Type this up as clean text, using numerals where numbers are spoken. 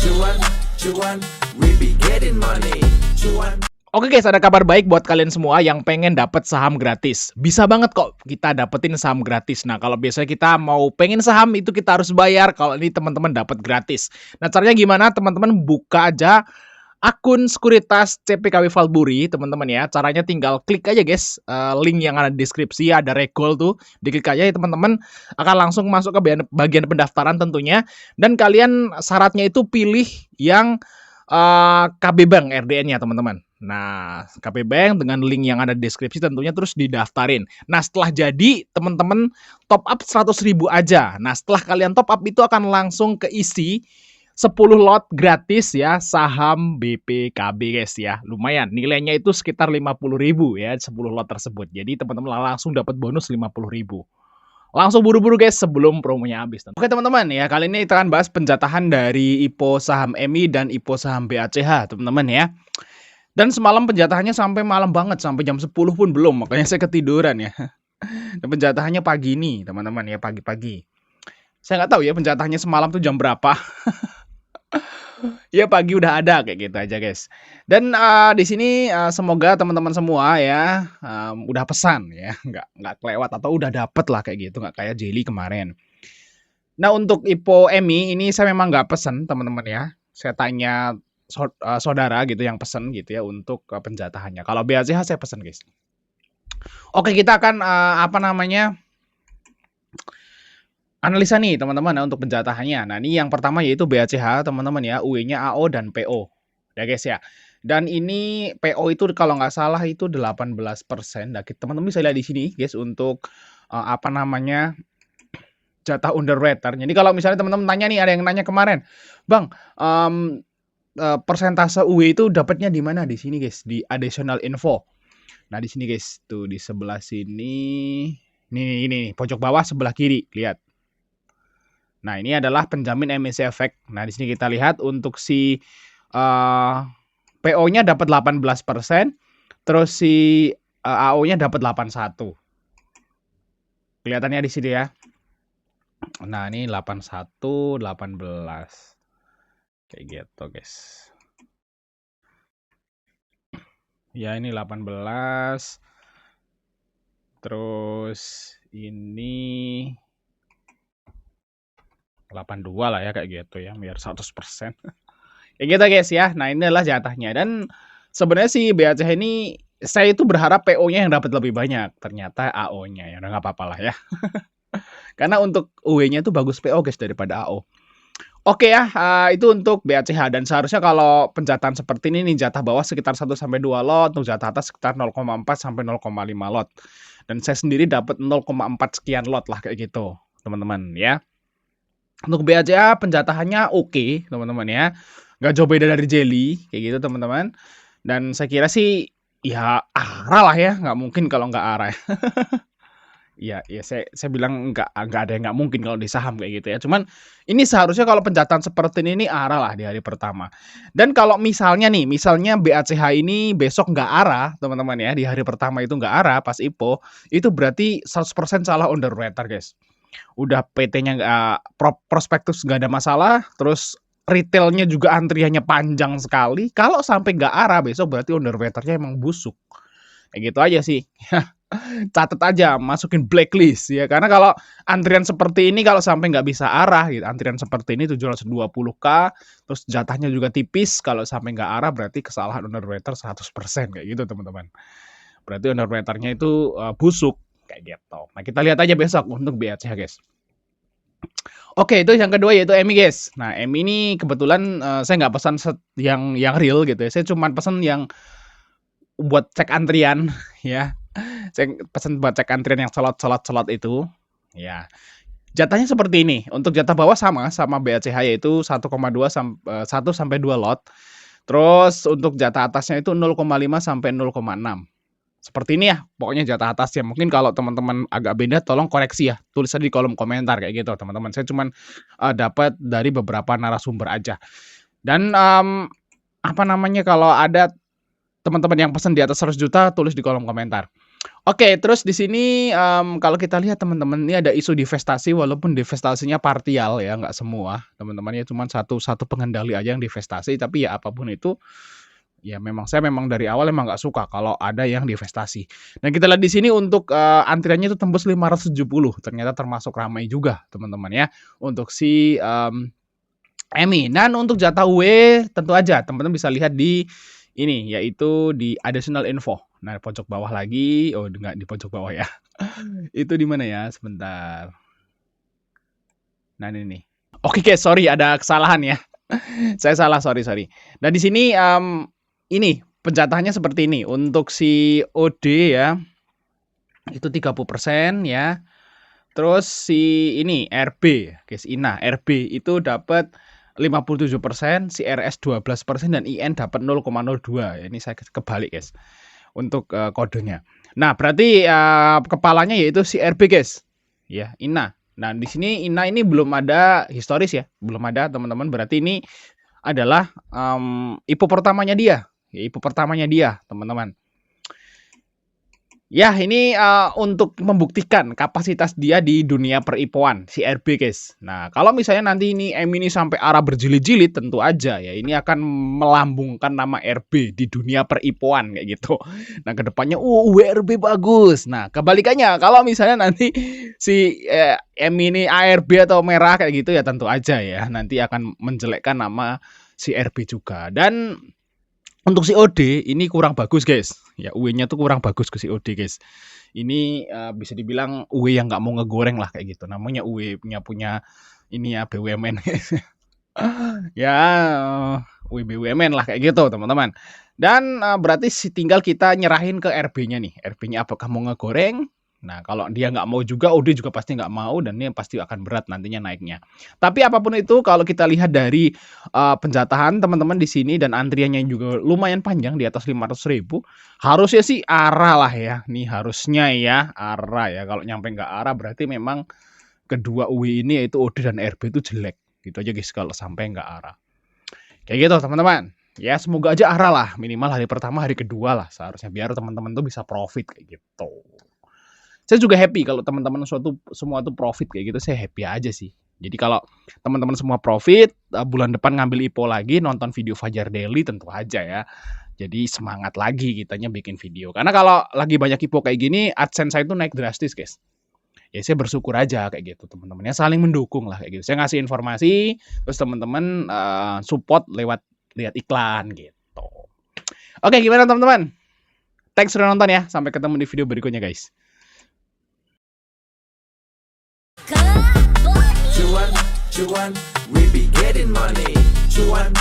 Cuan, cuan, we be getting money. Cuan. Oke guys, ada kabar baik buat kalian semua yang pengen dapat saham gratis. Bisa banget kok kita dapetin saham gratis. Nah, kalau biasanya kita mau pengen saham itu kita harus bayar. Kalau ini teman-teman dapat gratis. Nah, caranya gimana? Teman-teman buka aja akun sekuritas CPKB Valburi, teman-teman ya. Caranya tinggal klik aja guys, link yang ada di deskripsi, ada regol tuh. Diklik aja ya teman-teman, akan langsung masuk ke bagian pendaftaran tentunya. Dan kalian syaratnya itu pilih yang KB Bank RDN-nya teman-teman. Nah, KB Bank dengan link yang ada di deskripsi tentunya terus didaftarin. Nah, setelah jadi, teman-teman top up 100.000 aja. Nah, setelah kalian top up itu akan langsung keisi 10 lot gratis ya saham BPKB guys ya. Lumayan, nilainya itu sekitar 50.000 ya 10 lot tersebut. Jadi teman-teman langsung dapat bonus 50.000. Langsung buru-buru guys sebelum promonya habis. Oke teman-teman ya, kali ini kita akan bahas penjatahan dari IPO saham MI dan IPO saham BACH teman-teman ya. Dan semalam penjatahannya sampai malam banget, sampai jam 10 pun belum, makanya saya ketiduran ya. Dan penjatahannya pagi ini teman-teman ya, pagi-pagi. Saya nggak tahu ya penjatahannya semalam tuh jam berapa. Ya pagi udah ada kayak gitu aja guys. Dan di sini semoga teman-teman semua ya udah pesan ya, nggak kelewat atau udah dapet lah kayak gitu, nggak kayak Jelly kemarin. Nah untuk IPO MI ini saya memang nggak pesen teman-teman ya. Saya tanya saudara gitu yang pesen gitu ya untuk penjatahannya. Kalau BACH saya pesen guys. Oke kita akan analisa nih teman-teman ya untuk penjatahannya. Nah ini yang pertama yaitu BACH teman-teman ya, UE-nya AO dan PO ya guys ya. Dan ini PO itu kalau nggak salah itu 18%. Nah teman-teman bisa lihat di sini guys untuk jatah underwriter. Jadi kalau misalnya teman-teman tanya nih, ada yang nanya kemarin, Bang, persentase UE itu dapatnya di mana? Di sini guys, di additional info. Nah di sini guys, tuh di sebelah sini, ini pojok bawah sebelah kiri, lihat. Nah ini adalah penjamin emisi efek. Nah di sini kita lihat untuk si PO-nya dapat 18%, terus si AO-nya dapat 81. Kelihatannya di sini ya. Nah ini 81, 18. Kayak gitu guys. Ya ini 18. Terus ini 82 lah ya kayak gitu ya, biar 100%. Kayak gitu guys ya. Nah ini adalah jatahnya. Dan sebenarnya si BACH ini saya itu berharap PO-nya yang dapat lebih banyak. Ternyata AO-nya ya udah nggak apa-apa lah ya. Karena untuk UE-nya itu bagus PO guys daripada AO. Oke ya, itu untuk BACH. Dan seharusnya kalau penjatahan seperti ini nih, jatah bawah sekitar 1-2 lot, untuk jatah atas sekitar 0,4 sampai 0,5 lot. Dan saya sendiri dapat 0,4 sekian lot lah kayak gitu, teman-teman ya. Untuk BACH penjatahannya oke, teman-teman ya. Nggak jauh beda dari Jelly, kayak gitu teman-teman. Dan saya kira sih ya arah lah ya, nggak mungkin kalau nggak arah. Iya, saya bilang nggak ada yang nggak mungkin kalau di saham kayak gitu ya. Cuman ini seharusnya kalau penjatahan seperti ini arah lah di hari pertama. Dan kalau misalnya BACH ini besok nggak arah, teman-teman ya, di hari pertama itu nggak arah pas IPO, itu berarti 100% salah underwriter guys. Udah PT-nya prospektus nggak ada masalah, terus retailnya juga antriannya panjang sekali. Kalau sampai nggak arah besok berarti underwriternya emang busuk. Kayak gitu aja sih. Catat aja, masukin blacklist ya. Karena kalau antrian seperti ini kalau sampai nggak bisa arah gitu, antrian seperti ini 720k, terus jatahnya juga tipis, kalau sampai nggak arah berarti kesalahan underwriter 100% kayak gitu teman-teman. Berarti underwriternya itu busuk kayak gitu. Nah kita lihat aja besok untuk BACH guys. Oke itu yang kedua yaitu MI guys. Nah MI ini kebetulan saya nggak pesan yang real gitu ya. Saya cuma pesan yang buat cek antrian ya. Saya pesan buat cek antrian yang slot itu ya. Jatahnya seperti ini. Untuk jatah bawah sama BACH yaitu 1,2 sampai 2 lot. Terus untuk jatah atasnya itu 0,5 sampai 0,6. Seperti ini ya, pokoknya jatah atasnya. Mungkin kalau teman-teman agak beda tolong koreksi ya. Tulis aja di kolom komentar kayak gitu, teman-teman. Saya cuman dapat dari beberapa narasumber aja. Dan kalau ada teman-teman yang pesan di atas 100 juta tulis di kolom komentar. Oke, terus di sini, kalau kita lihat teman-teman, ini ada isu divestasi walaupun divestasinya parsial ya, nggak semua, teman-teman ya, cuman satu pengendali aja yang divestasi, tapi ya apapun itu, ya saya memang dari awal emang nggak suka kalau ada yang divestasi. Nah, kita lihat di sini untuk, antriannya itu tembus 570, ternyata termasuk ramai juga teman-teman ya, untuk si, EMI. Dan untuk jatah UE tentu aja teman-teman bisa lihat di ini, yaitu di additional info. Nah, pojok bawah lagi, oh enggak di pojok bawah ya. Itu di mana ya? Sebentar. Nah, ini nih. Oke guys, sorry ada kesalahan ya. Saya salah, sorry. Nah, di sini ini penjatahannya seperti ini. Untuk si OD ya, itu 30% ya. Terus si ini RB, guys, INA, RB itu dapat 57%, si RS 12% dan IN dapat 0,02. Ini saya kebalik, guys. Untuk kodenya. Nah, berarti kepalanya yaitu si RB, guys. Ya, INA. Nah, di sini INA ini belum ada historis ya, belum ada teman-teman. Berarti ini adalah IPO pertamanya dia, ya, IPO pertamanya dia, teman-teman. Ya, ini untuk membuktikan kapasitas dia di dunia per-IPO-an, si RB, guys. Nah, kalau misalnya nanti ini ini sampai arah berjilid-jilid, tentu aja ya ini akan melambungkan nama RB di dunia per-IPO-an kayak gitu. Nah, kedepannya, RB bagus. Nah, kebalikannya, kalau misalnya nanti si ini ARB atau merah kayak gitu ya tentu aja ya nanti akan menjelekkan nama si RB juga. Dan untuk si OD ini kurang bagus, guys. Ya, UE-nya tuh kurang bagus ke si OD, guys. Ini bisa dibilang UE yang nggak mau ngegoreng lah kayak gitu. Namanya UE-nya punya ini ya BUMN. Ya, UE BUMN lah kayak gitu, teman-teman. Dan berarti tinggal kita nyerahin ke RB-nya nih. RB-nya apakah mau ngegoreng? Nah, kalau dia nggak mau juga, OD juga pasti nggak mau dan ini pasti akan berat nantinya naiknya. Tapi apapun itu, kalau kita lihat dari penjatahan teman-teman di sini dan antriannya juga lumayan panjang di atas 500.000, harusnya sih arah lah ya. Nih harusnya ya arah ya. Kalau nyampe nggak arah berarti memang kedua UI ini yaitu OD dan RB itu jelek. Gitu aja guys kalau sampai nggak arah. Kayak gitu teman-teman. Ya semoga aja arah lah. Minimal hari pertama, hari kedua lah seharusnya. Biar teman-teman tuh bisa profit kayak gitu. Saya juga happy kalau teman-teman semua tuh profit kayak gitu, saya happy aja sih. Jadi kalau teman-teman semua profit, bulan depan ngambil IPO lagi, nonton video Fajar Daily tentu aja ya. Jadi semangat lagi kitanya bikin video. Karena kalau lagi banyak IPO kayak gini, AdSense saya itu naik drastis, guys. Ya saya bersyukur aja kayak gitu teman-teman ya, saling mendukung lah kayak gitu. Saya ngasih informasi, terus teman-teman support lewat lihat iklan gitu. Oke, gimana teman-teman? Thanks sudah nonton ya. Sampai ketemu di video berikutnya, guys. Cuan, we be getting money.